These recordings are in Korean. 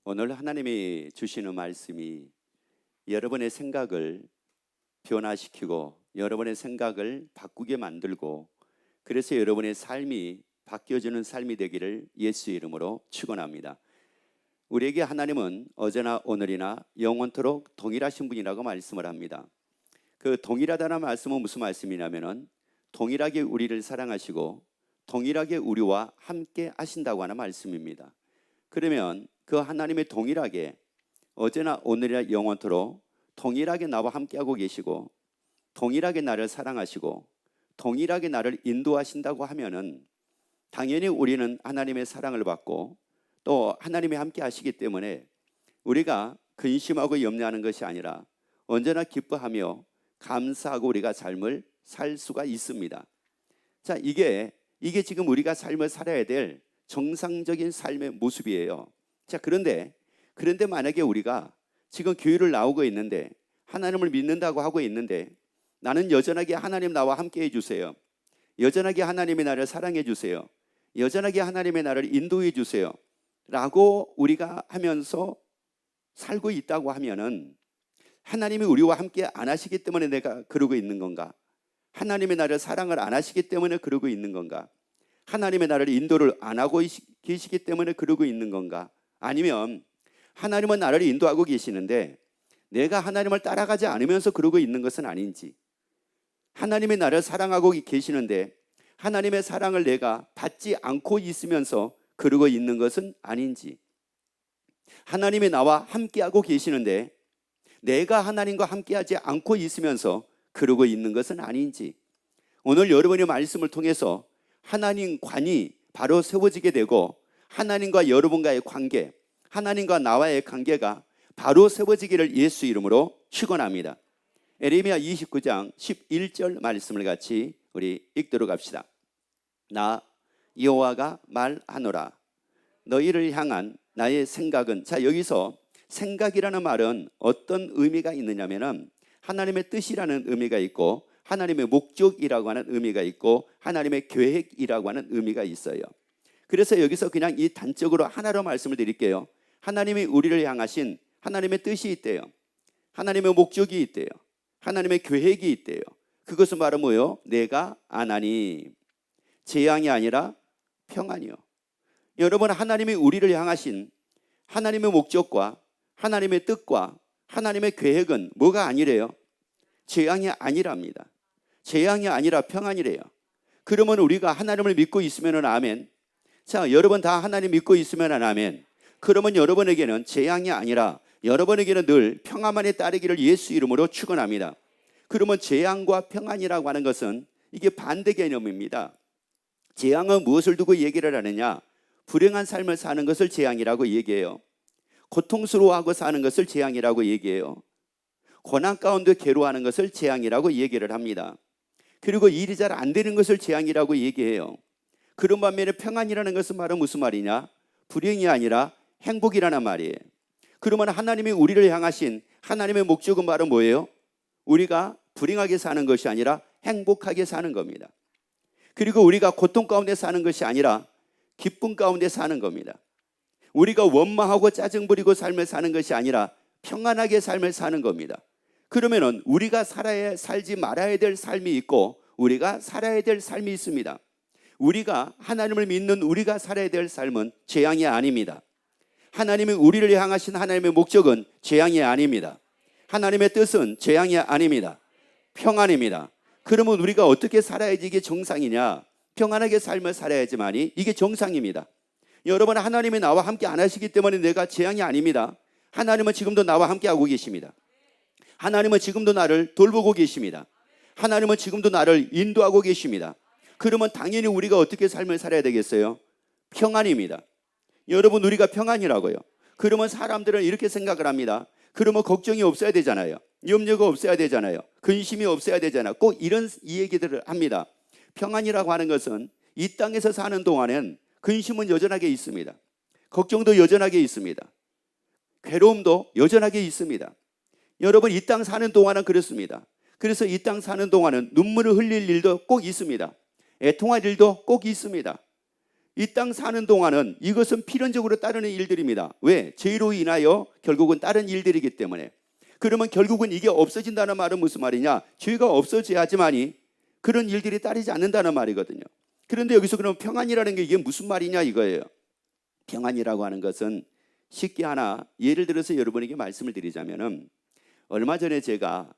오늘 하나님이 주시는 말씀이 여러분의 생각을 변화시키고 여러분의 생각을 바꾸게 만들고 그래서 여러분의 삶이 바뀌어지는 삶이 되기를 예수 이름으로 축원합니다. 우리에게 하나님은 어제나 오늘이나 영원토록 동일하신 분이라고 말씀을 합니다. 그 동일하다는 말씀은 무슨 말씀이냐면은 동일하게 우리를 사랑하시고 동일하게 우리와 함께 하신다고 하는 말씀입니다. 그러면 그 하나님의 동일하게 어제나 오늘이나 영원토록 동일하게 나와 함께하고 계시고 동일하게 나를 사랑하시고 동일하게 나를 인도하신다고 하면은 당연히 우리는 하나님의 사랑을 받고 또 하나님이 함께 하시기 때문에 우리가 근심하고 염려하는 것이 아니라 언제나 기뻐하며 감사하고 우리가 삶을 살 수가 있습니다. 자, 이게 지금 우리가 삶을 살아야 될 정상적인 삶의 모습이에요. 자, 그런데 만약에 우리가 지금 교회를 나오고 있는데 하나님을 믿는다고 하고 있는데 나는 여전하게 하나님 나와 함께 해주세요, 여전하게 하나님이 나를 사랑해 주세요, 여전하게 하나님의 나를 인도해 주세요 라고 우리가 하면서 살고 있다고 하면은 하나님이 우리와 함께 안 하시기 때문에 내가 그러고 있는 건가? 하나님의 나를 사랑을 안 하시기 때문에 그러고 있는 건가? 하나님의 나를 인도를 안 하고 계시기 때문에 그러고 있는 건가? 아니면 하나님은 나를 인도하고 계시는데 내가 하나님을 따라가지 않으면서 그러고 있는 것은 아닌지, 하나님이 나를 사랑하고 계시는데 하나님의 사랑을 내가 받지 않고 있으면서 그러고 있는 것은 아닌지, 하나님이 나와 함께하고 계시는데 내가 하나님과 함께하지 않고 있으면서 그러고 있는 것은 아닌지, 오늘 여러분의 말씀을 통해서 하나님관이 바로 세워지게 되고 하나님과 여러분과의 관계, 하나님과 나와의 관계가 바로 세워지기를 예수 이름으로 축원합니다. 에레미야 29장 11절 말씀을 같이 우리 읽도록 합시다. 나 여호와가 말하노라. 너희를 향한 나의 생각은, 자, 여기서 생각이라는 말은 어떤 의미가 있느냐면은 하나님의 뜻이라는 의미가 있고 하나님의 목적이라고 하는 의미가 있고 하나님의 계획이라고 하는 의미가 있어요. 그래서 여기서 그냥 이 단적으로 하나로 말씀을 드릴게요. 하나님이 우리를 향하신 하나님의 뜻이 있대요. 하나님의 목적이 있대요. 하나님의 계획이 있대요. 그것은 바로 뭐예요? 내가 안하니, 재앙이 아니라 평안이요. 여러분, 하나님이 우리를 향하신 하나님의 목적과 하나님의 뜻과 하나님의 계획은 뭐가 아니래요? 재앙이 아니랍니다. 재앙이 아니라 평안이래요. 그러면 우리가 하나님을 믿고 있으면 아멘. 자, 여러분 다 하나님 믿고 있으면 아멘. 그러면 여러분에게는 재앙이 아니라 여러분에게는 늘 평안만에 따르기를 예수 이름으로 축원합니다. 그러면 재앙과 평안이라고 하는 것은 이게 반대 개념입니다. 재앙은 무엇을 두고 얘기를 하느냐? 불행한 삶을 사는 것을 재앙이라고 얘기해요. 고통스러워하고 사는 것을 재앙이라고 얘기해요. 고난 가운데 괴로워하는 것을 재앙이라고 얘기를 합니다. 그리고 일이 잘 안 되는 것을 재앙이라고 얘기해요. 그런 반면에 평안이라는 것은 바로 무슨 말이냐? 불행이 아니라 행복이라는 말이에요. 그러면 하나님이 우리를 향하신 하나님의 목적은 바로 뭐예요? 우리가 불행하게 사는 것이 아니라 행복하게 사는 겁니다. 그리고 우리가 고통 가운데 사는 것이 아니라 기쁨 가운데 사는 겁니다. 우리가 원망하고 짜증 부리고 삶을 사는 것이 아니라 평안하게 삶을 사는 겁니다. 그러면은 우리가 살지 말아야 될 삶이 있고 우리가 살아야 될 삶이 있습니다. 우리가 하나님을 믿는 우리가 살아야 될 삶은 재앙이 아닙니다. 하나님이 우리를 향하신 하나님의 목적은 재앙이 아닙니다. 하나님의 뜻은 재앙이 아닙니다. 평안입니다. 그러면 우리가 어떻게 살아야지 이게 정상이냐? 평안하게 삶을 살아야지만이 이게 정상입니다. 여러분, 하나님이 나와 함께 안 하시기 때문에 내가 재앙이 아닙니다. 하나님은 지금도 나와 함께 하고 계십니다. 하나님은 지금도 나를 돌보고 계십니다. 하나님은 지금도 나를 인도하고 계십니다. 그러면 당연히 우리가 어떻게 삶을 살아야 되겠어요? 평안입니다. 여러분, 우리가 평안이라고요. 그러면 사람들은 이렇게 생각을 합니다. 그러면 걱정이 없어야 되잖아요. 염려가 없어야 되잖아요. 근심이 없어야 되잖아요. 꼭 이 얘기들을 합니다. 평안이라고 하는 것은 이 땅에서 사는 동안엔 근심은 여전하게 있습니다. 걱정도 여전하게 있습니다. 괴로움도 여전하게 있습니다. 여러분, 이 땅 사는 동안은 그렇습니다. 그래서 이 땅 사는 동안은 눈물을 흘릴 일도 꼭 있습니다. 애통할 일도 꼭 있습니다. 이 땅 사는 동안은 이것은 필연적으로 따르는 일들입니다. 왜? 죄로 인하여 결국은 다른 일들이기 때문에. 그러면 결국은 이게 없어진다는 말은 무슨 말이냐? 죄가 없어져야지만이 그런 일들이 따르지 않는다는 말이거든요. 그런데 여기서 그럼 평안이라는 게 이게 무슨 말이냐 이거예요. 평안이라고 하는 것은 쉽게 하나 예를 들어서 여러분에게 말씀을 드리자면은, 얼마 전에 제가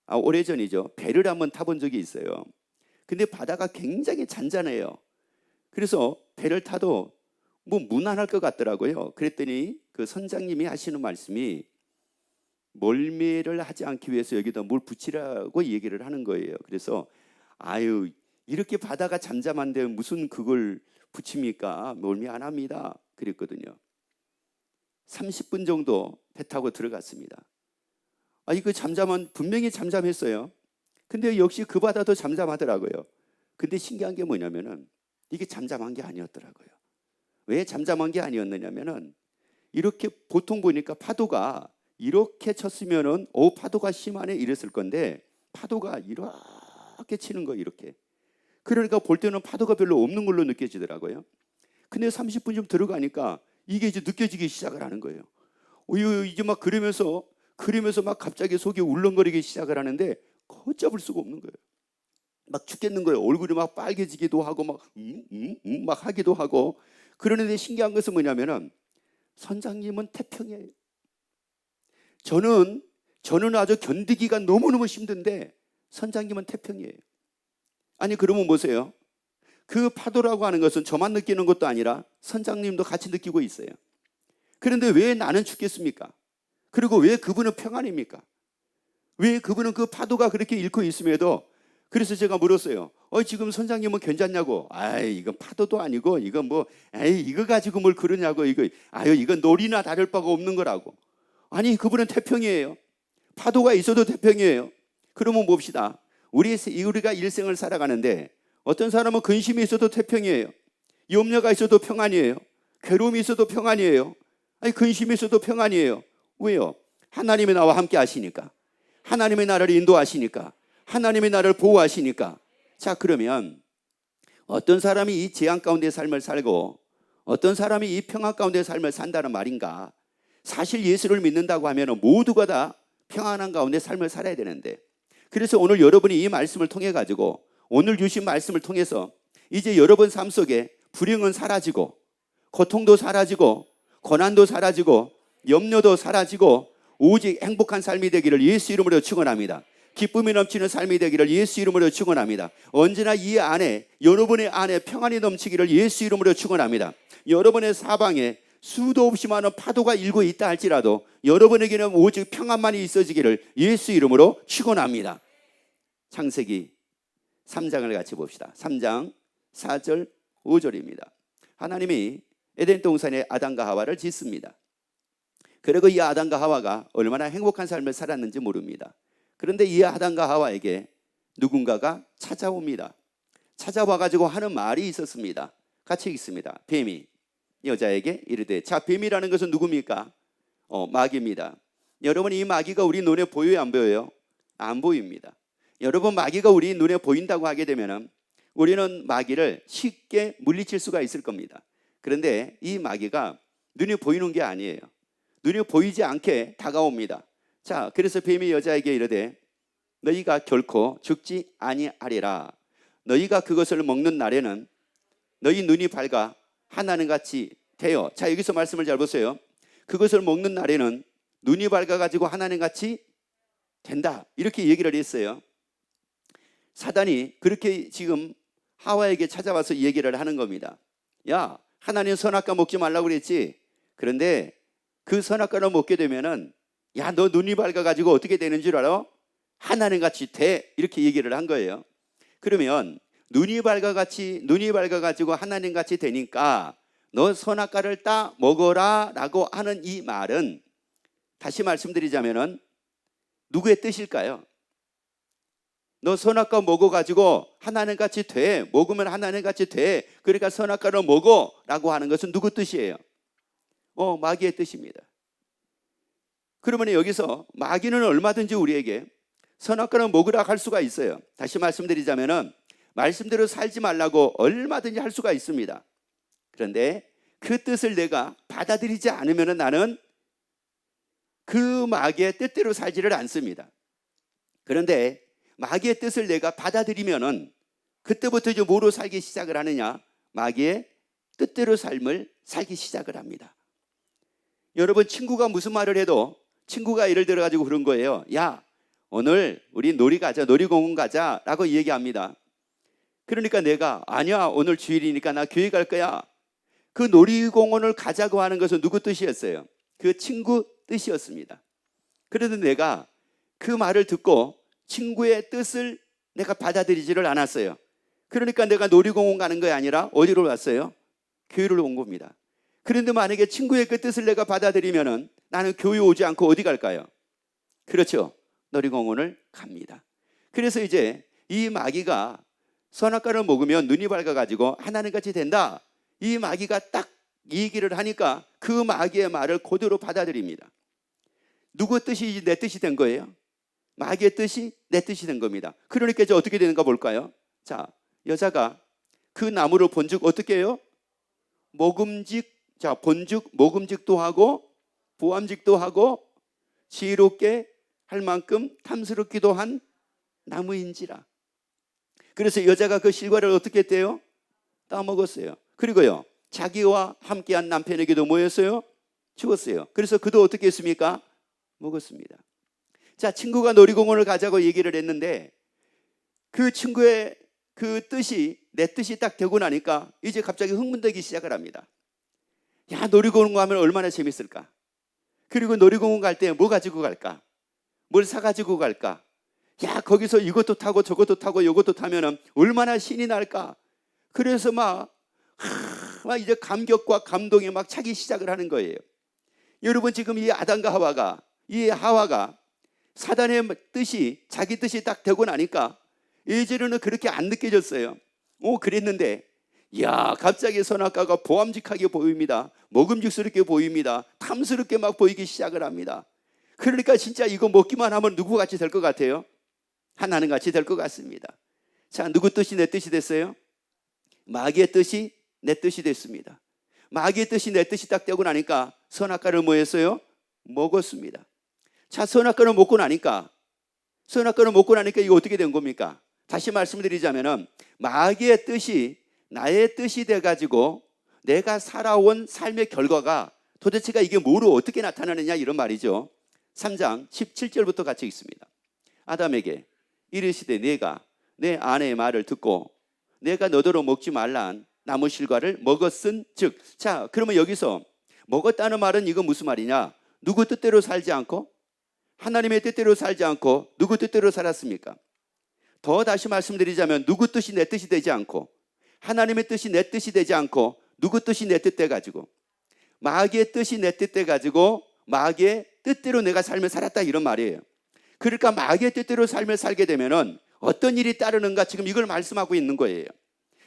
오래전이죠, 배를 한번 타본 적이 있어요. 근데 바다가 굉장히 잔잔해요. 그래서 배를 타도 뭐 무난할 것 같더라고요. 그랬더니 그 선장님이 하시는 말씀이 멀미를 하지 않기 위해서 여기다 뭘 붙이라고 얘기를 하는 거예요. 그래서 아유, 이렇게 바다가 잠잠한데 무슨 그걸 붙입니까? 멀미 안 합니다. 그랬거든요. 30분 정도 배 타고 들어갔습니다. 이거 분명히 잠잠했어요. 근데 역시 그 바다도 잠잠하더라고요. 근데 신기한 게 뭐냐면은 이게 잠잠한 게 아니었더라고요. 왜 잠잠한 게 아니었느냐면은, 이렇게 보통 보니까 파도가 이렇게 쳤으면은 파도가 심하네 이랬을 건데, 파도가 이렇게 치는 거예요. 이렇게. 그러니까 볼 때는 파도가 별로 없는 걸로 느껴지더라고요. 근데 30분 좀 들어가니까 이게 이제 느껴지기 시작을 하는 거예요. 이제 막 그러면서 막 갑자기 속이 울렁거리기 시작을 하는데 걷잡을 수가 없는 거예요. 막 죽겠는 거예요. 얼굴이 막 빨개지기도 하고 막 하기도 하고. 그러는데 신기한 것은 뭐냐면은 선장님은 태평이에요. 저는 아주 견디기가 너무너무 힘든데 선장님은 태평이에요. 아니 그러면 보세요. 그 파도라고 하는 것은 저만 느끼는 것도 아니라 선장님도 같이 느끼고 있어요. 그런데 왜 나는 죽겠습니까? 그리고 왜 그분은 평안입니까? 왜 그분은 그 파도가 그렇게 잃고 있음에도. 그래서 제가 물었어요. 지금 선장님은 괜찮냐고. 이건 파도도 아니고 이건 이거 가지고 뭘 그러냐고. 이건 놀이나 다를 바가 없는 거라고. 아니 그분은 태평이에요. 파도가 있어도 태평이에요. 그러면 봅시다. 우리가 일생을 살아가는데 어떤 사람은 근심이 있어도 태평이에요. 염려가 있어도 평안이에요. 괴로움이 있어도 평안이에요. 근심이 있어도 평안이에요. 왜요? 하나님이 나와 함께 하시니까. 하나님이 나를 인도하시니까. 하나님이 나를 보호하시니까. 자, 그러면 어떤 사람이 이 재앙 가운데 삶을 살고 어떤 사람이 이 평안 가운데 삶을 산다는 말인가? 사실 예수를 믿는다고 하면 모두가 다 평안한 가운데 삶을 살아야 되는데, 그래서 오늘 여러분이 이 말씀을 통해 가지고, 오늘 주신 말씀을 통해서 이제 여러분 삶 속에 불행은 사라지고 고통도 사라지고 고난도 사라지고 염려도 사라지고 오직 행복한 삶이 되기를 예수 이름으로 축원합니다. 기쁨이 넘치는 삶이 되기를 예수 이름으로 축원합니다. 언제나 이 안에, 여러분의 안에 평안이 넘치기를 예수 이름으로 축원합니다. 여러분의 사방에 수도 없이 많은 파도가 일고 있다 할지라도 여러분에게는 오직 평안만이 있어지기를 예수 이름으로 축원합니다. 창세기 3장을 같이 봅시다. 3장 4절 5절입니다. 하나님이 에덴 동산에 아담과 하와를 짓습니다. 그리고 이 아담과 하와가 얼마나 행복한 삶을 살았는지 모릅니다. 그런데 이 아담과 하와에게 누군가가 찾아옵니다. 찾아와가지고 하는 말이 있었습니다. 같이 읽습니다. 뱀이 여자에게 이르되. 자, 뱀이라는 것은 누굽니까? 마귀입니다. 여러분, 이 마귀가 우리 눈에 보여요, 안 보여요? 안 보입니다. 여러분, 마귀가 우리 눈에 보인다고 하게 되면 우리는 마귀를 쉽게 물리칠 수가 있을 겁니다. 그런데 이 마귀가 눈에 보이는 게 아니에요. 눈에 보이지 않게 다가옵니다. 자, 그래서 뱀이 여자에게 이르되 너희가 결코 죽지 아니하리라. 너희가 그것을 먹는 날에는 너희 눈이 밝아 하나님 같이 되어. 자, 여기서 말씀을 잘 보세요. 그것을 먹는 날에는 눈이 밝아가지고 하나님 같이 된다, 이렇게 얘기를 했어요. 사단이 그렇게 지금 하와에게 찾아와서 얘기를 하는 겁니다. 야, 하나님 선악과 먹지 말라고 그랬지. 그런데 그 선악과를 먹게 되면은, 야, 너 눈이 밝아가지고 어떻게 되는 줄 알아? 하나님 같이 돼, 이렇게 얘기를 한 거예요. 그러면 눈이 밝아가지고 하나님 같이 되니까 너 선악과를 따 먹어라 라고 하는 이 말은, 다시 말씀드리자면은 누구의 뜻일까요? 너 선악과 먹어가지고 하나님같이 돼, 먹으면 하나님같이 돼, 그러니까 선악과를 먹어 라고 하는 것은 누구 뜻이에요? 마귀의 뜻입니다. 그러면 여기서 마귀는 얼마든지 우리에게 선악과를 먹으라 할 수가 있어요. 다시 말씀드리자면은 말씀대로 살지 말라고 얼마든지 할 수가 있습니다. 그런데 그 뜻을 내가 받아들이지 않으면 나는 그 마귀의 뜻대로 살지를 않습니다. 그런데 마귀의 뜻을 내가 받아들이면은 그때부터 이제 뭐로 살기 시작을 하느냐? 마귀의 뜻대로 삶을 살기 시작을 합니다. 여러분, 친구가 무슨 말을 해도 친구가 예를 들어 가지고 그런 거예요. 야, 오늘 우리 놀이 가자, 놀이공원 가자라고 얘기합니다. 그러니까 내가 아니야, 오늘 주일이니까 나 교회 갈 거야. 그 놀이공원을 가자고 하는 것은 누구 뜻이었어요? 그 친구 뜻이었습니다. 그래도 내가 그 말을 듣고 친구의 뜻을 내가 받아들이지를 않았어요. 그러니까 내가 놀이공원 가는 게 아니라 어디로 왔어요? 교회를 온 겁니다. 그런데 만약에 친구의 그 뜻을 내가 받아들이면은 나는 교회 오지 않고 어디 갈까요? 그렇죠. 놀이공원을 갑니다. 그래서 이제 이 마귀가 선악과를 먹으면 눈이 밝아가지고 하나님같이 된다. 이 마귀가 딱 이 얘기를 하니까 그 마귀의 말을 그대로 받아들입니다. 누구 뜻이 내 뜻이 된 거예요? 마귀의 뜻이 내 뜻이 된 겁니다. 그러니까 이제 어떻게 되는가 볼까요? 자, 여자가 그 나무를 본즉 어떻게 해요? 본즉 먹음직도 하고 보암직도 하고 지혜롭게 할 만큼 탐스럽기도 한 나무인지라. 그래서 여자가 그 실과를 어떻게 했대요? 따먹었어요. 그리고요, 자기와 함께한 남편에게도 뭐였어요? 주었어요. 그래서 그도 어떻게 했습니까? 먹었습니다. 자, 친구가 놀이공원을 가자고 얘기를 했는데 그 친구의 그 뜻이 내 뜻이 딱 되고 나니까 이제 갑자기 흥분되기 시작을 합니다. 야, 놀이공원 가면 얼마나 재밌을까? 그리고 놀이공원 갈 때 뭐 가지고 갈까? 뭘 사가지고 갈까? 야, 거기서 이것도 타고 저것도 타고 이것도 타면은 얼마나 신이 날까? 그래서 막 이제 감격과 감동에 막 차기 시작을 하는 거예요. 여러분, 지금 이 아담과 하와가, 이 하와가 사단의 뜻이 자기 뜻이 딱 되고 나니까 예전에는 그렇게 안 느껴졌어요. 그랬는데 야, 갑자기 선악과가 보암직하게 보입니다. 먹음직스럽게 보입니다. 탐스럽게 막 보이기 시작을 합니다. 그러니까 진짜 이거 먹기만 하면 누구같이 될 것 같아요? 하나님같이 될 것 같습니다. 자, 누구 뜻이 내 뜻이 됐어요? 마귀의 뜻이 내 뜻이 됐습니다. 마귀의 뜻이 내 뜻이 딱 되고 나니까 선악과를 뭐 했어요? 먹었습니다. 자, 선악과를 먹고 나니까 이거 어떻게 된 겁니까? 다시 말씀드리자면은 마귀의 뜻이 나의 뜻이 돼가지고 내가 살아온 삶의 결과가 도대체가 이게 뭐로 어떻게 나타나느냐, 이런 말이죠. 3장 17절부터 같이 읽습니다. 아담에게 이르시되 내가 내 아내의 말을 듣고 내가 너더러 먹지 말란 나무 실과를 먹었은 즉. 자, 그러면 여기서 먹었다는 말은 이거 무슨 말이냐? 누구 뜻대로 살지 않고 하나님의 뜻대로 살지 않고 누구 뜻대로 살았습니까? 더 다시 말씀드리자면 누구 뜻이 내 뜻이 되지 않고 하나님의 뜻이 내 뜻이 되지 않고 누구 뜻이 내 뜻 돼 가지고 마귀의 뜻이 내 뜻 돼 가지고 마귀의 뜻대로 내가 삶을 살았다, 이런 말이에요. 그러니까 마귀의 뜻대로 삶을 살게 되면은 어떤 일이 따르는가, 지금 이걸 말씀하고 있는 거예요.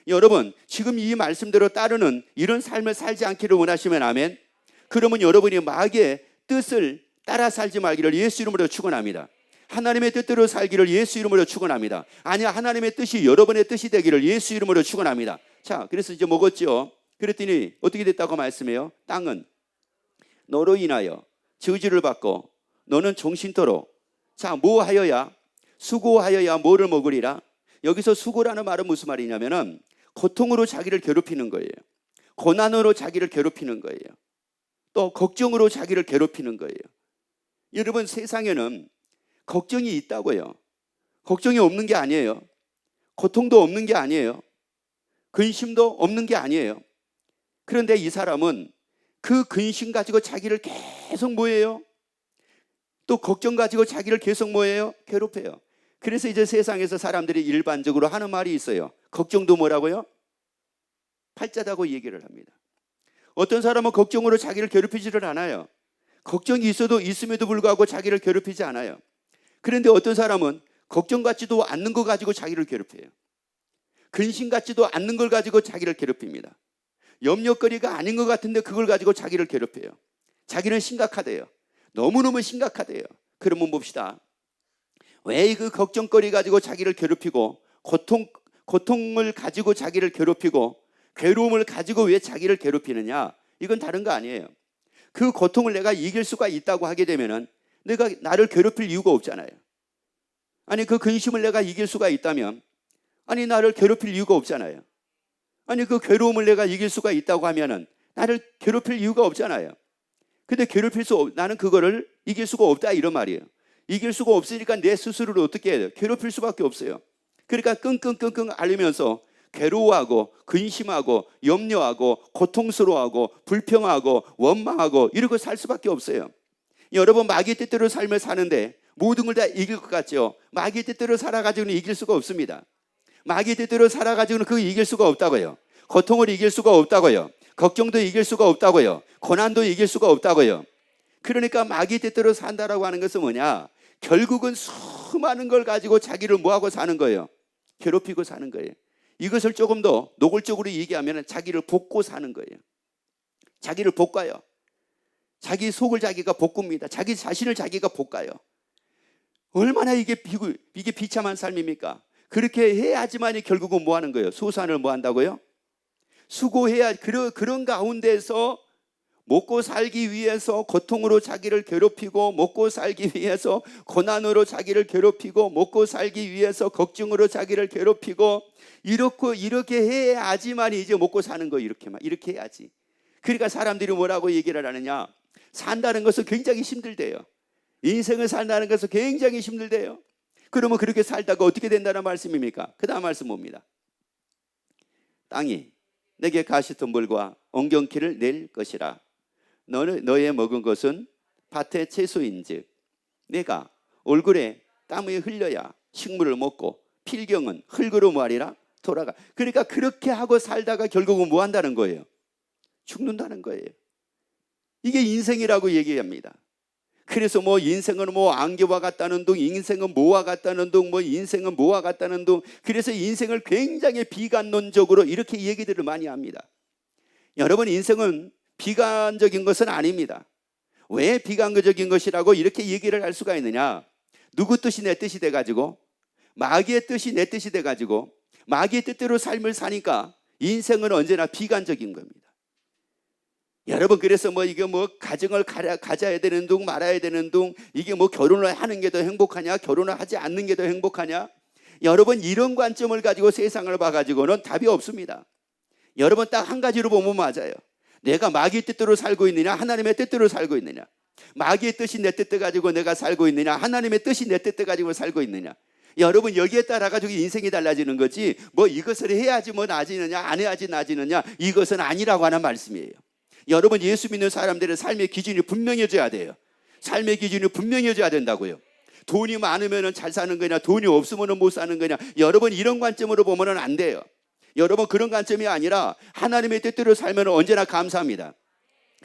여러분, 지금 이 말씀대로 따르는 이런 삶을 살지 않기를 원하시면 아멘. 그러면 여러분이 마귀의 뜻을 따라 살지 말기를 예수 이름으로 축원합니다. 하나님의 뜻대로 살기를 예수 이름으로 축원합니다. 아니야, 하나님의 뜻이 여러분의 뜻이 되기를 예수 이름으로 축원합니다. 자, 그래서 이제 먹었죠. 그랬더니 어떻게 됐다고 말씀해요? 땅은 너로 인하여 저주를 받고 너는 종신토록. 자, 뭐 하여야? 수고하여야 뭐를 먹으리라? 여기서 수고라는 말은 무슨 말이냐면은 고통으로 자기를 괴롭히는 거예요. 고난으로 자기를 괴롭히는 거예요. 또 걱정으로 자기를 괴롭히는 거예요. 여러분, 세상에는 걱정이 있다고요. 걱정이 없는 게 아니에요. 고통도 없는 게 아니에요. 근심도 없는 게 아니에요. 그런데 이 사람은 그 근심 가지고 자기를 계속 뭐예요? 또 걱정 가지고 자기를 계속 뭐예요? 괴롭혀요. 그래서 이제 세상에서 사람들이 일반적으로 하는 말이 있어요. 걱정도 뭐라고요? 팔자다고 얘기를 합니다. 어떤 사람은 걱정으로 자기를 괴롭히지를 않아요. 걱정이 있음에도 불구하고 자기를 괴롭히지 않아요. 그런데 어떤 사람은 걱정 같지도 않는 거 가지고 자기를 괴롭혀요. 근심 같지도 않는 걸 가지고 자기를 괴롭힙니다. 염려거리가 아닌 것 같은데 그걸 가지고 자기를 괴롭혀요. 자기는 심각하대요. 너무너무 심각하대요. 그러면 봅시다. 왜 그 걱정거리 가지고 자기를 괴롭히고 고통을 가지고 자기를 괴롭히고 괴로움을 가지고 왜 자기를 괴롭히느냐? 이건 다른 거 아니에요. 그 고통을 내가 이길 수가 있다고 하게 되면은 내가 나를 괴롭힐 이유가 없잖아요. 아니 그 근심을 내가 이길 수가 있다면 아니 나를 괴롭힐 이유가 없잖아요. 아니 그 괴로움을 내가 이길 수가 있다고 하면은 나를 괴롭힐 이유가 없잖아요. 근데 나는 그거를 이길 수가 없다 이런 말이에요. 이길 수가 없으니까 내 스스로를 어떻게 해야 돼요? 괴롭힐 수밖에 없어요. 그러니까 끙끙끙끙 앓으면서 괴로워하고 근심하고 염려하고 고통스러워하고 불평하고 원망하고 이러고 살 수밖에 없어요. 여러분 마귀의 뜻대로 삶을 사는데 모든 걸 다 이길 것 같죠? 마귀의 뜻대로 살아가지고는 이길 수가 없습니다. 마귀의 뜻대로 살아가지고는 그거 이길 수가 없다고요. 고통을 이길 수가 없다고요. 걱정도 이길 수가 없다고요. 고난도 이길 수가 없다고요. 그러니까 마귀의 뜻대로 산다라고 하는 것은 뭐냐? 결국은 수많은 걸 가지고 자기를 뭐하고 사는 거예요? 괴롭히고 사는 거예요. 이것을 조금 더 노골적으로 얘기하면 자기를 볶고 사는 거예요. 자기를 볶아요. 자기 속을 자기가 볶습니다. 자기 자신을 자기가 볶아요. 얼마나 이게 비참한 삶입니까? 그렇게 해야지만이 결국은 뭐 하는 거예요? 소산을 뭐 한다고요? 수고해야 그런 가운데서 먹고 살기 위해서 고통으로 자기를 괴롭히고 먹고 살기 위해서 고난으로 자기를 괴롭히고 먹고 살기 위해서 걱정으로 자기를 괴롭히고 이렇게 해야지만 이제 먹고 사는 거 이렇게 해야지. 그러니까 사람들이 뭐라고 얘기를 하느냐? 산다는 것은 굉장히 힘들대요. 인생을 산다는 것은 굉장히 힘들대요. 그러면 그렇게 살다가 어떻게 된다는 말씀입니까? 그 다음 말씀 봅니다. 땅이 내게 가시덤불과 엉겅퀴를 낼 것이라. 너의 먹은 것은 밭의 채소인즉 내가 얼굴에 땀을 흘려야 식물을 먹고 필경은 흙으로 뭐하리라 돌아가. 그러니까 그렇게 하고 살다가 결국은 뭐 한다는 거예요? 죽는다는 거예요. 이게 인생이라고 얘기합니다. 그래서 뭐 인생은 뭐 안개와 같다는 둥, 인생은 뭐와 같다는 둥, 뭐 인생은 뭐와 같다는 둥. 그래서 인생을 굉장히 비관론적으로 이렇게 얘기들을 많이 합니다. 여러분 인생은 비관적인 것은 아닙니다. 왜 비관적인 것이라고 이렇게 얘기를 할 수가 있느냐? 누구 뜻이 내 뜻이 돼가지고 마귀의 뜻이 내 뜻이 돼가지고 마귀의 뜻대로 삶을 사니까 인생은 언제나 비관적인 겁니다. 여러분 그래서 뭐 이게 뭐 가정을 가져야 되는 둥 말아야 되는 둥 이게 뭐 결혼을 하는 게 더 행복하냐 결혼을 하지 않는 게 더 행복하냐. 여러분 이런 관점을 가지고 세상을 봐가지고는 답이 없습니다. 여러분 딱 한 가지로 보면 맞아요. 내가 마귀의 뜻대로 살고 있느냐 하나님의 뜻대로 살고 있느냐. 마귀의 뜻이 내 뜻대 가지고 내가 살고 있느냐 하나님의 뜻이 내 뜻대 가지고 살고 있느냐. 여러분 여기에 따라 가지고 인생이 달라지는 거지 뭐 이것을 해야지 뭐 나아지느냐 안 해야지 나아지느냐 이것은 아니라고 하는 말씀이에요. 여러분 예수 믿는 사람들의 삶의 기준이 분명해져야 돼요. 삶의 기준이 분명해져야 된다고요. 돈이 많으면 잘 사는 거냐 돈이 없으면 못 사는 거냐. 여러분 이런 관점으로 보면 안 돼요. 여러분 그런 관점이 아니라 하나님의 뜻대로 살면 언제나 감사합니다.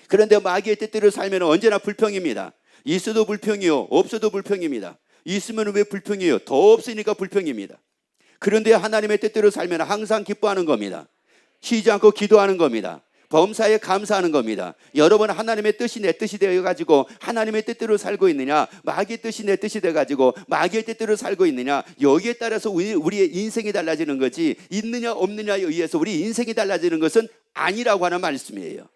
그런데 마귀의 뜻대로 살면 언제나 불평입니다. 있어도 불평이요 없어도 불평입니다. 있으면 왜 불평이에요? 더 없으니까 불평입니다. 그런데 하나님의 뜻대로 살면 항상 기뻐하는 겁니다. 쉬지 않고 기도하는 겁니다. 범사에 감사하는 겁니다. 여러분 하나님의 뜻이 내 뜻이 되어가지고 하나님의 뜻대로 살고 있느냐 마귀의 뜻이 내 뜻이 돼가지고 마귀의 뜻대로 살고 있느냐 여기에 따라서 우리의 인생이 달라지는 거지 있느냐 없느냐에 의해서 우리 인생이 달라지는 것은 아니라고 하는 말씀이에요.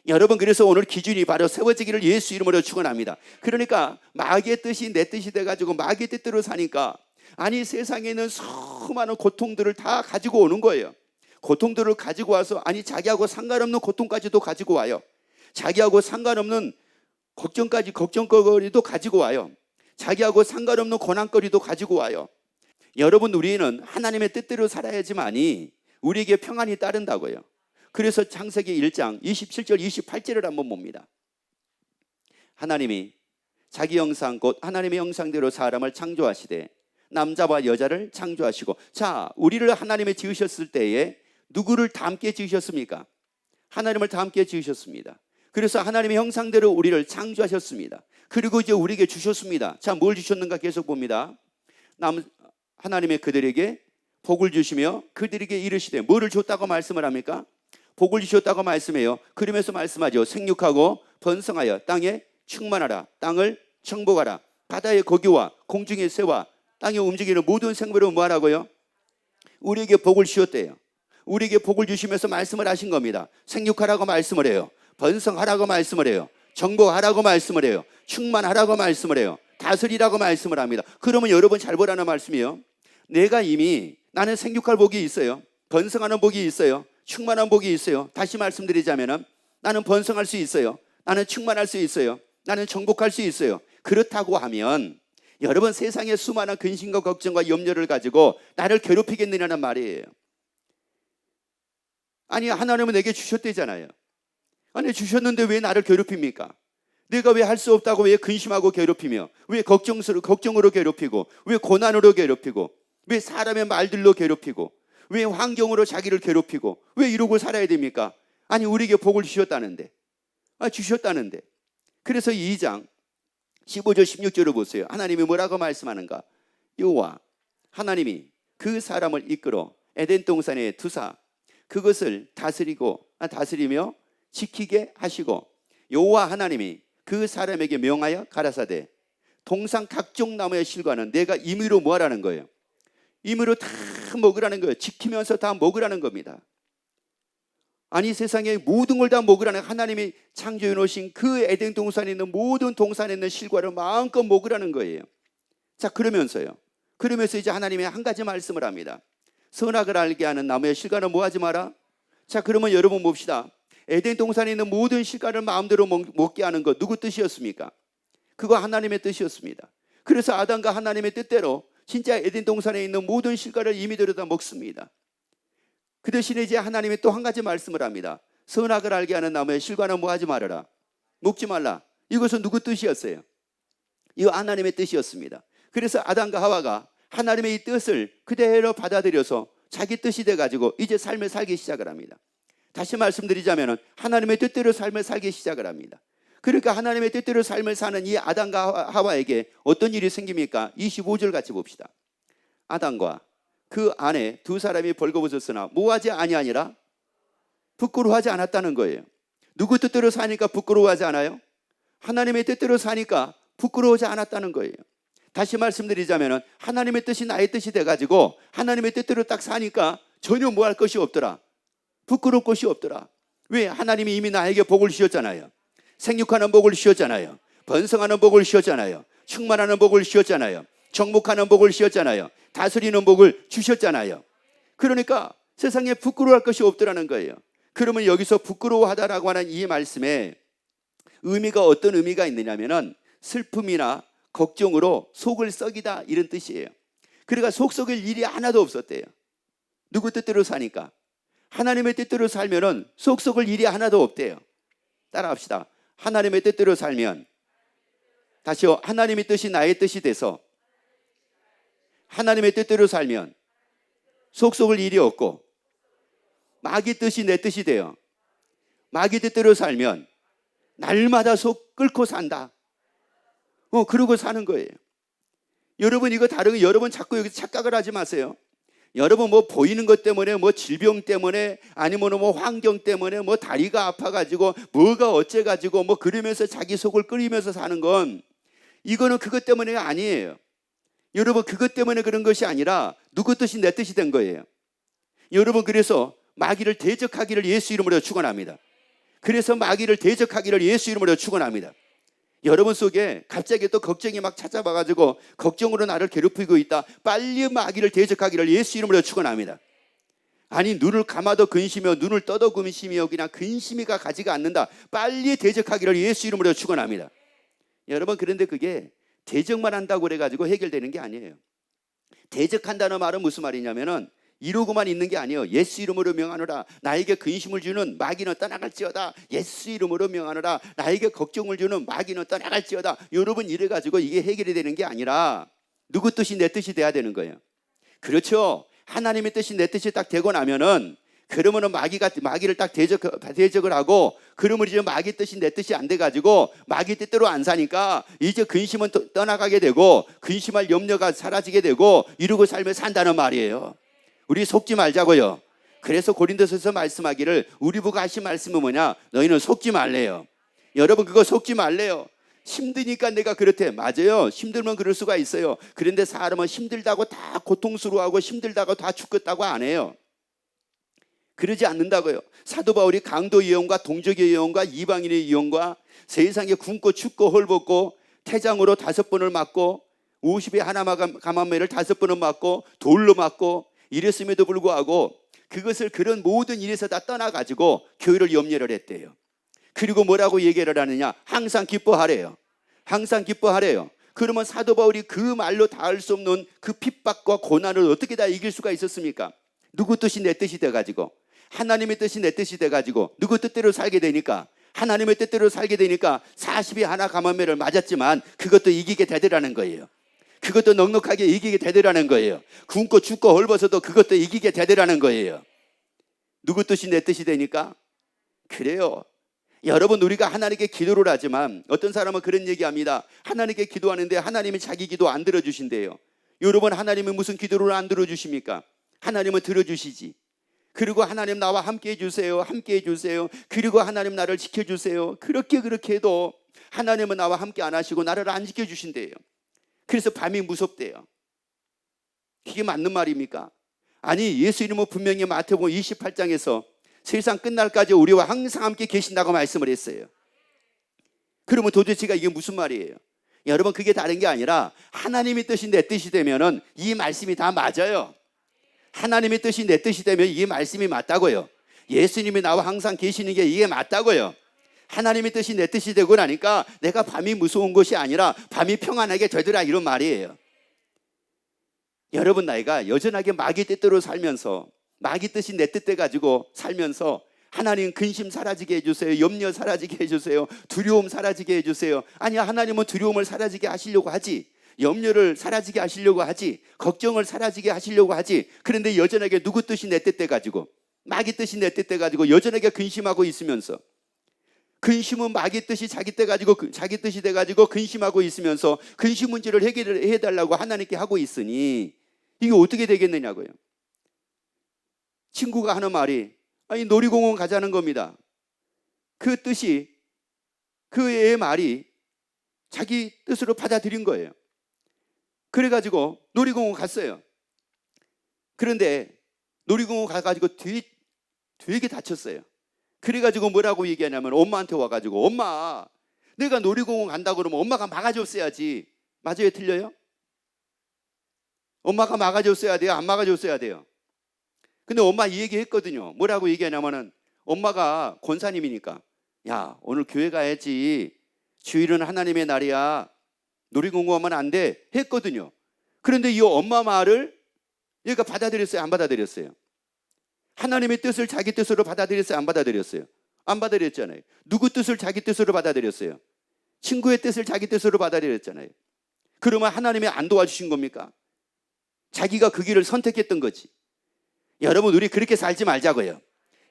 여러분 그래서 오늘 기준이 바로 세워지기를 예수 이름으로 축원합니다. 그러니까 마귀의 뜻이 내 뜻이 돼가지고 마귀의 뜻대로 사니까 아니 세상에 있는 수많은 고통들을 다 가지고 오는 거예요. 고통들을 가지고 와서 아니 자기하고 상관없는 고통까지도 가지고 와요. 자기하고 상관없는 걱정거리도 가지고 와요. 자기하고 상관없는 고난거리도 가지고 와요. 여러분 우리는 하나님의 뜻대로 살아야지만이 우리에게 평안이 따른다고요. 그래서 창세기 1장 27절 28절을 한번 봅니다. 하나님이 자기 형상 곧 하나님의 형상대로 사람을 창조하시되 남자와 여자를 창조하시고 자 우리를 하나님이 지으셨을 때에 누구를 다 함께 지으셨습니까? 하나님을 다 함께 지으셨습니다. 그래서 하나님의 형상대로 우리를 창조하셨습니다. 그리고 이제 우리에게 주셨습니다. 자, 뭘 주셨는가 계속 봅니다. 하나님의 그들에게 복을 주시며 그들에게 이르시되 뭐를 줬다고 말씀을 합니까? 복을 주셨다고 말씀해요. 그러면서 말씀하죠. 생육하고 번성하여 땅에 충만하라. 땅을 정복하라. 바다의 고기와 공중의 새와 땅에 움직이는 모든 생물을 뭐하라고요? 우리에게 복을 주셨대요. 우리에게 복을 주시면서 말씀을 하신 겁니다. 생육하라고 말씀을 해요. 번성하라고 말씀을 해요. 정복하라고 말씀을 해요. 충만하라고 말씀을 해요. 다스리라고 말씀을 합니다. 그러면 여러분 잘 보라는 말씀이에요. 내가 이미 나는 생육할 복이 있어요. 번성하는 복이 있어요. 충만한 복이 있어요. 다시 말씀드리자면 나는 번성할 수 있어요. 나는 충만할 수 있어요. 나는 정복할 수 있어요. 그렇다고 하면 여러분 세상의 수많은 근심과 걱정과 염려를 가지고 나를 괴롭히겠느냐는 말이에요. 아니 하나님은 내게 주셨대잖아요. 아니 주셨는데 왜 나를 괴롭힙니까? 내가 왜 할 수 없다고 왜 근심하고 괴롭히며 왜 걱정으로 괴롭히고 왜 고난으로 괴롭히고 왜 사람의 말들로 괴롭히고 왜 환경으로 자기를 괴롭히고 왜 이러고 살아야 됩니까? 아니 우리에게 복을 주셨다는데 주셨다는데. 그래서 2장 15절 16절을 보세요. 하나님이 뭐라고 말씀하는가? 여호와 하나님이 그 사람을 이끌어 에덴 동산에 두사 그것을 다스리며 지키게 하시고 여호와 하나님이 그 사람에게 명하여 가라사대 동산 각종 나무의 실과는 내가 임의로 뭐하라는 거예요? 임의로 다 먹으라는 거예요. 지키면서 다 먹으라는 겁니다. 아니 세상에 모든 걸 다 먹으라는 하나님이 창조해 놓으신 그 에덴 동산에 있는 모든 동산에 있는 실과를 마음껏 먹으라는 거예요. 자 그러면서 이제 하나님이 한 가지 말씀을 합니다. 선악을 알게 하는 나무의 실과는 뭐 하지 마라? 자 그러면 여러분 봅시다. 에덴 동산에 있는 모든 실과를 마음대로 먹게 하는 것 누구 뜻이었습니까? 그거 하나님의 뜻이었습니다. 그래서 아담과 하나님의 뜻대로 진짜 에덴 동산에 있는 모든 실과를 임의대로 다 먹습니다. 그 대신에 이제 하나님이 또 한 가지 말씀을 합니다. 선악을 알게 하는 나무의 실과는 뭐 하지 말아라? 먹지 말라. 이것은 누구 뜻이었어요? 이거 하나님의 뜻이었습니다. 그래서 아담과 하와가 하나님의 이 뜻을 그대로 받아들여서 자기 뜻이 돼가지고 이제 삶을 살기 시작을 합니다. 다시 말씀드리자면 하나님의 뜻대로 삶을 살기 시작을 합니다. 그러니까 하나님의 뜻대로 삶을 사는 이 아담과 하와에게 어떤 일이 생깁니까? 25절 같이 봅시다. 아담과 그 아내 두 사람이 벌거벗었으나 뭐하지 아니하니라? 부끄러워하지 않았다는 거예요. 누구 뜻대로 사니까 부끄러워하지 않아요? 하나님의 뜻대로 사니까 부끄러워하지 않았다는 거예요. 다시 말씀드리자면 하나님의 뜻이 나의 뜻이 돼가지고 하나님의 뜻대로 딱 사니까 전혀 뭐 할 것이 없더라. 부끄러울 것이 없더라. 왜? 하나님이 이미 나에게 복을 주셨잖아요. 생육하는 복을 주셨잖아요. 번성하는 복을 주셨잖아요. 충만하는 복을 주셨잖아요. 정복하는 복을 주셨잖아요. 다스리는 복을 주셨잖아요. 그러니까 세상에 부끄러워할 것이 없더라는 거예요. 그러면 여기서 부끄러워하다라고 하는 이 말씀에 의미가 어떤 의미가 있느냐면은 슬픔이나 걱정으로 속을 썩이다 이런 뜻이에요. 그러니까 속 썩일 일이 하나도 없었대요. 누구 뜻대로 사니까. 하나님의 뜻대로 살면은 속 썩을 일이 하나도 없대요. 따라합시다. 하나님의 뜻대로 살면 다시요. 하나님의 뜻이 나의 뜻이 돼서 하나님의 뜻대로 살면 속 썩을 일이 없고 마귀 뜻이 내 뜻이 돼요. 마귀 뜻대로 살면 날마다 속 끓고 산다. 그러고 사는 거예요. 여러분 이거 다른 거 여러분 자꾸 여기서 착각을 하지 마세요. 여러분 뭐 보이는 것 때문에 뭐 질병 때문에 아니면 뭐 환경 때문에 뭐 다리가 아파가지고 뭐가 어째가지고 뭐 그러면서 자기 속을 끓이면서 사는 건 이거는 그것 때문에가 아니에요. 여러분 그것 때문에 그런 것이 아니라 누구 뜻이 내 뜻이 된 거예요. 여러분 그래서 마귀를 대적하기를 예수 이름으로 축원합니다. 그래서 마귀를 대적하기를 예수 이름으로 축원합니다. 여러분 속에 갑자기 또 걱정이 막 찾아와가지고 걱정으로 나를 괴롭히고 있다. 빨리 마귀를 대적하기를 예수 이름으로 축원합니다. 아니 눈을 감아도 근심이요 눈을 떠도 근심이요 그냥 근심이가 가지가 않는다. 빨리 대적하기를 예수 이름으로 축원합니다. 여러분 그런데 그게 대적만 한다고 그래가지고 해결되는 게 아니에요. 대적한다는 말은 무슨 말이냐면은 이러고만 있는 게 아니에요. 예수 이름으로 명하노라. 나에게 근심을 주는 마귀는 떠나갈지어다. 예수 이름으로 명하노라. 나에게 걱정을 주는 마귀는 떠나갈지어다. 여러분 이래가지고 이게 해결이 되는 게 아니라 누구 뜻이 내 뜻이 돼야 되는 거예요. 그렇죠. 하나님의 뜻이 내 뜻이 딱 되고 나면은 그러면은 마귀를 딱 대적을 하고 그러면 이제 마귀 뜻이 내 뜻이 안 돼가지고 마귀 뜻대로 안 사니까 이제 근심은 떠나가게 되고 근심할 염려가 사라지게 되고 이러고 삶을 산다는 말이에요. 우리 속지 말자고요. 그래서 고린도서에서 말씀하기를 우리 보고 하신 말씀은 뭐냐? 너희는 속지 말래요. 여러분 그거 속지 말래요. 힘드니까 내가 그렇대. 맞아요. 힘들면 그럴 수가 있어요. 그런데 사람은 힘들다고 다 고통스러워하고 힘들다고 다 죽겠다고 안 해요. 그러지 않는다고요. 사도 바울이 강도 예언과 동족의 예언과 이방인의 예언과 세상에 굶고 춥고 헐벗고 태장으로 5번을 맞고 50에 하나 가만매를 5번을 맞고 돌로 맞고 이랬음에도 불구하고 그것을 그런 모든 일에서 다 떠나가지고 교회를 염려를 했대요. 그리고 뭐라고 얘기를 하느냐? 항상 기뻐하래요. 항상 기뻐하래요. 그러면 사도 바울이 그 말로 닿을 수 없는 그 핍박과 고난을 어떻게 다 이길 수가 있었습니까? 누구 뜻이 내 뜻이 돼가지고, 하나님의 뜻이 내 뜻이 돼가지고 누구 뜻대로 살게 되니까, 하나님의 뜻대로 살게 되니까 40이 하나 가만매를 맞았지만 그것도 이기게 되더라는 거예요. 그것도 넉넉하게 이기게 되더라는 거예요. 굶고 죽고 헐벗어도 그것도 이기게 되더라는 거예요. 누구 뜻이 내 뜻이 되니까? 그래요. 여러분, 우리가 하나님께 기도를 하지만 어떤 사람은 그런 얘기합니다. 하나님께 기도하는데 하나님이 자기 기도 안 들어주신대요. 여러분, 하나님은 무슨 기도를 안 들어주십니까? 하나님은 들어주시지. 그리고 하나님 나와 함께 해주세요. 함께 해주세요. 그리고 하나님 나를 지켜주세요. 그렇게 해도 하나님은 나와 함께 안 하시고 나를 안 지켜주신대요. 그래서 밤이 무섭대요. 이게 맞는 말입니까? 아니, 예수님은 분명히 마태복음 28장에서 세상 끝날까지 우리와 항상 함께 계신다고 말씀을 했어요. 그러면 도대체가 이게 무슨 말이에요? 여러분, 그게 다른 게 아니라 하나님의 뜻이 내 뜻이 되면은 이 말씀이 다 맞아요. 하나님의 뜻이 내 뜻이 되면 이 말씀이 맞다고요. 예수님이 나와 항상 계시는 게 이게 맞다고요. 하나님의 뜻이 내 뜻이 되고 나니까 내가 밤이 무서운 것이 아니라 밤이 평안하게 되더라, 이런 말이에요. 여러분, 나이가 여전하게 마귀 뜻대로 살면서, 마귀 뜻이 내 뜻대 가지고 살면서 하나님 근심 사라지게 해주세요, 염려 사라지게 해주세요, 두려움 사라지게 해주세요. 아니야, 하나님은 두려움을 사라지게 하시려고 하지, 염려를 사라지게 하시려고 하지, 걱정을 사라지게 하시려고 하지. 그런데 여전하게 누구 뜻이 내 뜻대 가지고, 마귀 뜻이 내 뜻대 가지고 여전하게 근심하고 있으면서, 근심은 마귀 뜻이 자기 때 가지고 자기 뜻이 돼 가지고 근심하고 있으면서 근심 문제를 해결을 해달라고 하나님께 하고 있으니 이게 어떻게 되겠느냐고요. 친구가 하는 말이, 아니, 놀이공원 가자는 겁니다. 그 뜻이, 그 애의 말이 자기 뜻으로 받아들인 거예요. 그래가지고 놀이공원 갔어요. 그런데 놀이공원 가가지고 되게 다쳤어요. 그래가지고 뭐라고 얘기하냐면 엄마한테 와가지고, 엄마, 내가 놀이공원 간다고 그러면 엄마가 막아줬어야지. 맞아요, 틀려요? 엄마가 막아줬어야 돼요, 안 막아줬어야 돼요? 근데 엄마 이 얘기 했거든요. 뭐라고 얘기하냐면은, 엄마가 권사님이니까, 야, 오늘 교회 가야지, 주일은 하나님의 날이야, 놀이공원 가면 안 돼, 했거든요. 그런데 이 엄마 말을 얘가 받아들였어요, 안 받아들였어요? 하나님의 뜻을 자기 뜻으로 받아들였어요, 안 받아들였어요? 안 받아들였잖아요. 누구 뜻을 자기 뜻으로 받아들였어요? 친구의 뜻을 자기 뜻으로 받아들였잖아요. 그러면 하나님이 안 도와주신 겁니까? 자기가 그 길을 선택했던 거지. 여러분, 우리 그렇게 살지 말자고요.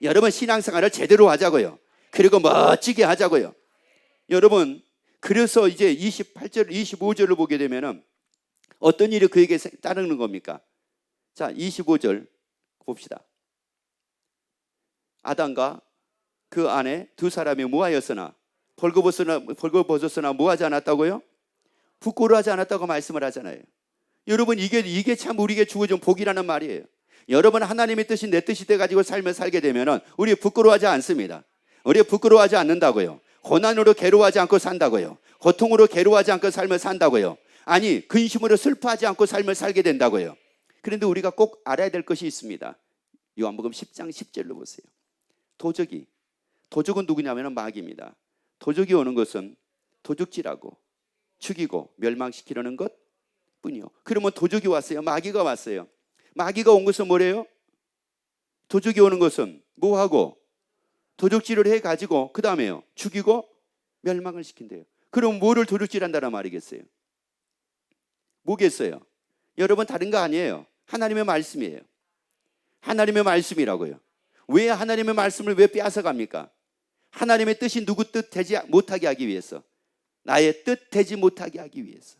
여러분, 신앙생활을 제대로 하자고요. 그리고 멋지게 하자고요. 여러분, 그래서 이제 28절, 25절을 보게 되면은 어떤 일이 그에게 따르는 겁니까? 자, 25절 봅시다. 아담과 그 아내 두 사람이 뭐하였으나 벌거벗었으나 뭐하지 않았다고요? 부끄러워하지 않았다고 말씀을 하잖아요. 여러분, 이게 참 우리에게 주어진 복이라는 말이에요. 여러분, 하나님의 뜻이 내 뜻이 돼가지고 삶을 살게 되면은 우리 부끄러워하지 않습니다. 우리 부끄러워하지 않는다고요. 고난으로 괴로워하지 않고 산다고요. 고통으로 괴로워하지 않고 삶을 산다고요. 아니, 근심으로 슬퍼하지 않고 삶을 살게 된다고요. 그런데 우리가 꼭 알아야 될 것이 있습니다. 요한복음 10장 10절로 보세요. 도적은 누구냐면 마귀입니다. 도적이 오는 것은 도둑질하고 죽이고 멸망시키려는 것 뿐이요. 그러면 도적이 왔어요, 마귀가 왔어요? 마귀가 온 것은 뭐래요? 도적이 오는 것은 뭐하고? 도둑질을 해가지고 그 다음에요, 죽이고 멸망을 시킨대요. 그럼 뭐를 도둑질한다는 말이겠어요? 뭐겠어요? 여러분, 다른 거 아니에요. 하나님의 말씀이에요. 하나님의 말씀이라고요. 왜 하나님의 말씀을 왜 빼앗아갑니까? 하나님의 뜻이 누구 뜻 되지 못하게 하기 위해서, 나의 뜻 되지 못하게 하기 위해서.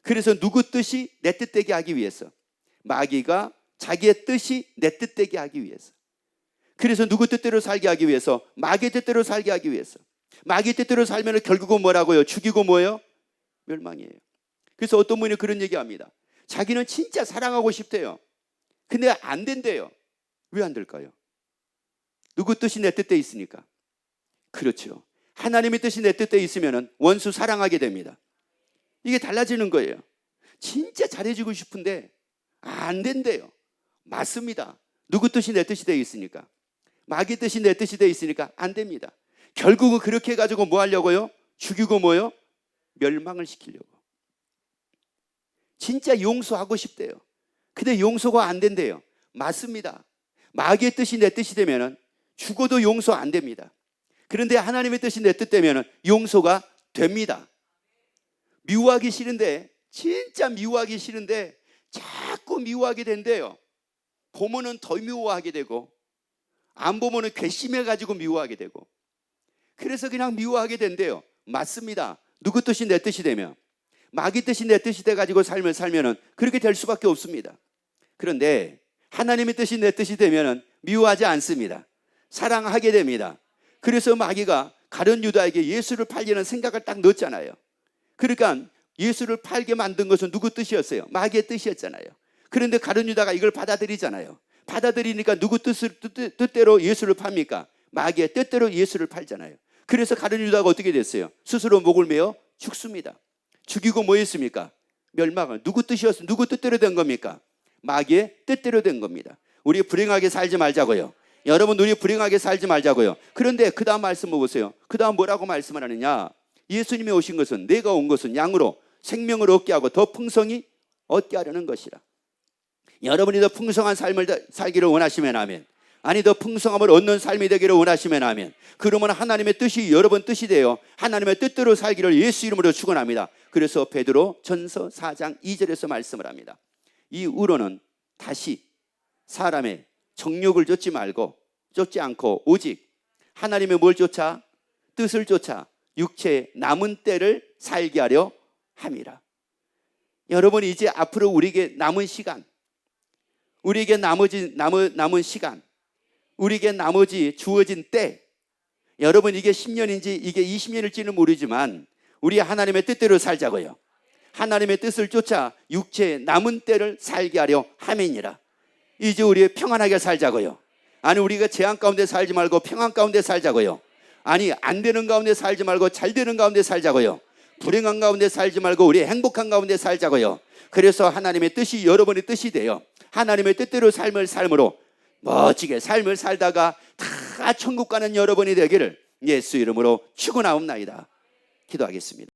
그래서 누구 뜻이 내 뜻 되게 하기 위해서, 마귀가 자기의 뜻이 내 뜻 되게 하기 위해서. 그래서 누구 뜻대로 살게 하기 위해서, 마귀 뜻대로 살게 하기 위해서. 마귀 뜻대로 살면 결국은 뭐라고요? 죽이고 뭐예요? 멸망이에요. 그래서 어떤 분이 그런 얘기합니다. 자기는 진짜 사랑하고 싶대요. 근데 안 된대요. 왜 안 될까요? 누구 뜻이 내 뜻대에 있으니까. 그렇죠. 하나님의 뜻이 내 뜻대에 있으면 원수 사랑하게 됩니다. 이게 달라지는 거예요. 진짜 잘해주고 싶은데 안 된대요. 맞습니다. 누구 뜻이 내 뜻이 되어 있으니까. 마귀 뜻이 내 뜻이 되어 있으니까 안 됩니다. 결국은 그렇게 해가지고 뭐 하려고요? 죽이고 뭐요? 멸망을 시키려고. 진짜 용서하고 싶대요. 근데 용서가 안 된대요. 맞습니다. 마귀의 뜻이 내 뜻이 되면 죽어도 용서 안 됩니다. 그런데 하나님의 뜻이 내 뜻 되면 용서가 됩니다. 미워하기 싫은데, 진짜 미워하기 싫은데 자꾸 미워하게 된대요. 보면은 더 미워하게 되고, 안 보면은 괘씸해가지고 미워하게 되고, 그래서 그냥 미워하게 된대요. 맞습니다. 누구 뜻이 내 뜻이 되면, 마귀 뜻이 내 뜻이 돼가지고 삶을 살면은 그렇게 될 수밖에 없습니다. 그런데 하나님의 뜻이 내 뜻이 되면은 미워하지 않습니다. 사랑하게 됩니다. 그래서 마귀가 가룟 유다에게 예수를 팔려는 생각을 딱 넣었잖아요. 그러니까 예수를 팔게 만든 것은 누구 뜻이었어요? 마귀의 뜻이었잖아요. 그런데 가룟 유다가 이걸 받아들이잖아요. 받아들이니까 누구 뜻대로 예수를 팝니까? 마귀의 뜻대로 예수를 팔잖아요. 그래서 가룟 유다가 어떻게 됐어요? 스스로 목을 메어 죽습니다. 죽이고 뭐 했습니까? 멸망을. 누구 뜻이었어요? 누구 뜻대로 된 겁니까? 마귀의 뜻대로 된 겁니다. 우리 불행하게 살지 말자고요. 여러분, 우리 불행하게 살지 말자고요. 그런데 그 다음 말씀 보세요. 그 다음 뭐라고 말씀을 하느냐? 예수님이 오신 것은, 내가 온 것은 양으로 생명을 얻게 하고 더 풍성히 얻게 하려는 것이라. 여러분이 더 풍성한 삶을 살기를 원하시면 아멘. 아니, 더 풍성함을 얻는 삶이 되기를 원하시면 아멘. 그러면 하나님의 뜻이 여러분 뜻이 되어 하나님의 뜻대로 살기를 예수 이름으로 축원합니다. 그래서 베드로 전서 4장 2절에서 말씀을 합니다. 이 우로는 다시 사람의 정욕을 쫓지 않고 오직 하나님의 뭘 쫓아? 뜻을 쫓아 육체의 남은 때를 살게 하려 함이라. 여러분, 이제 앞으로 우리에게 남은 시간, 우리에게 남은 시간, 우리에게 나머지 주어진 때, 여러분, 이게 10년인지 이게 20년일지는 모르지만 우리 하나님의 뜻대로 살자고요. 하나님의 뜻을 쫓아 육체의 남은 때를 살게 하려 함이니라. 이제 우리 평안하게 살자고요. 아니, 우리가 재앙 가운데 살지 말고 평안 가운데 살자고요. 아니, 안 되는 가운데 살지 말고 잘 되는 가운데 살자고요. 불행한 가운데 살지 말고 우리 행복한 가운데 살자고요. 그래서 하나님의 뜻이 여러분의 뜻이 돼요. 하나님의 뜻대로 삶을 삶으로 멋지게 삶을 살다가 다 천국 가는 여러분이 되기를 예수 이름으로 축원하옵나이다. 기도하겠습니다.